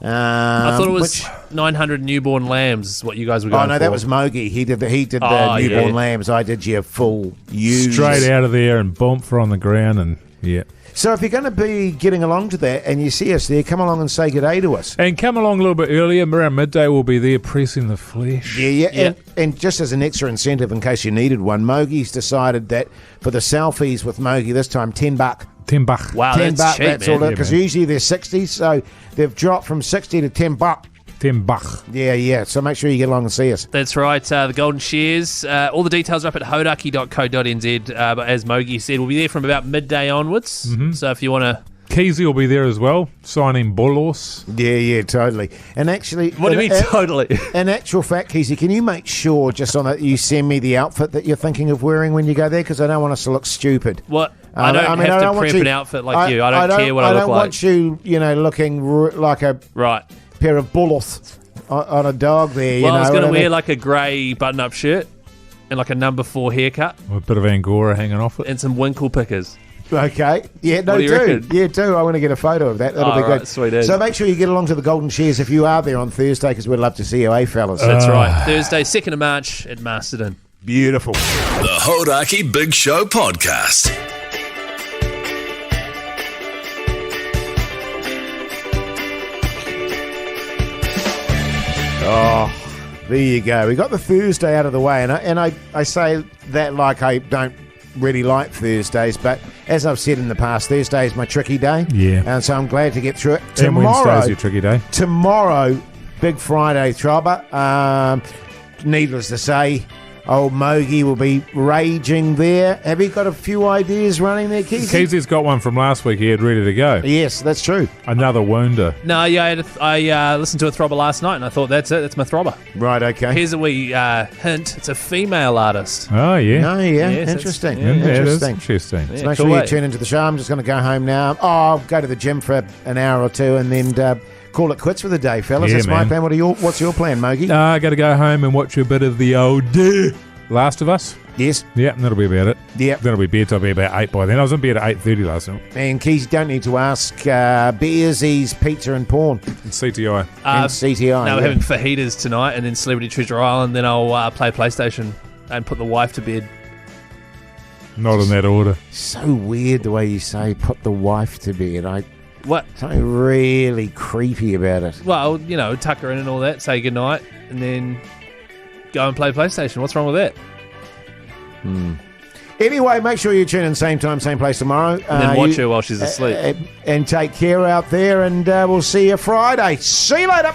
I thought it was 900 newborn lambs, is what you guys were going Oh, no, for. that was Mogi. He did the Oh, newborn yeah. lambs. I did your full use. Straight out of there and bumper on the ground and, yeah. So if you're going to be getting along to that and you see us there, come along and say good day to us. And come along a little bit earlier, around midday we'll be there pressing the flesh. Yeah. Yeah. And just as an extra incentive in case you needed one, Mogi's decided that for the selfies with Mogi this time, $10. $10. Wow, $10, that's cheap, that's man. all it, Yeah, because man. usually they're 60, so they've dropped from 60 to $10. $10. Yeah. So make sure you get along and see us. That's right, the Golden Shares. All the details are up at hodaki.co.nz. But as Mogi said, we'll be there from about midday onwards. Mm-hmm. So if you want to... Keezy will be there as well, signing bolos. Yeah, totally. And actually... What do you mean, totally? In actual fact, Keezy, can you make sure, just on that, you send me the outfit that you're thinking of wearing when you go there? Because I don't want us to look stupid. What? I don't have to prep an outfit like you. I don't care what I look don't like. want you, looking like a Right. pair of bullets on a dog there. Well, I was going to what wear mean? like a grey button-up shirt and like a number 4 haircut With a bit of Angora hanging off it. and some winkle pickers. Okay. Yeah, no, What do you reckon? Yeah, do. I want to get a photo of that. That'll Oh, be right, good. sweet as. So make sure you get along to the Golden Shares if you are there on Thursday, because we'd love to see you, fellas? That's right. Thursday, 2nd of March at Masterton. Beautiful. The Hodaki Big Show podcast. There you go. We got the Thursday out of the way, and I say that like I don't really like Thursdays, but as I've said in the past, Thursday is my tricky day. Yeah. And so I'm glad to get through it. And Wednesday's your tricky day. Tomorrow, Big Friday throbber. Needless to say, old Mogi will be raging there. Have you got a few ideas running there, Keith? Keezy's got one from last week he had ready to go. Yes, that's true. Another wounder. No, yeah, I listened to a throbber last night and I thought, that's it. That's my throbber. Right, okay. Here's a wee hint. It's a female artist. Oh, yeah. No, yeah, Yes, interesting. that's- Yeah, it is Interesting. interesting. Yeah, So make cool sure you way. tune into the show. I'm just going to go home now. I'll go to the gym for an hour or two and then call it quits for the day, fellas. Yeah, That's my man. plan. What's your plan, Mogi? I got to go home and watch a bit of the old Last of Us. Yes. Yeah, that'll be about it. Yep. That'll be bed. I'll be about 8 by then. I was in bed at 8:30 last night. And Keys, don't need to ask. Beersies, pizza and porn. And CTI. And CTI. Now we're yeah. having fajitas tonight and then Celebrity Treasure Island. Then I'll play PlayStation and put the wife to bed. Not in that order. So weird the way you say put the wife to bed. What? Something really creepy about it. Well, tuck her in and all that, say goodnight, and then go and play PlayStation. What's wrong with that? Anyway, make sure you tune in same time, same place tomorrow. And then watch her while she's asleep. And take care out there, and we'll see you Friday. See you later.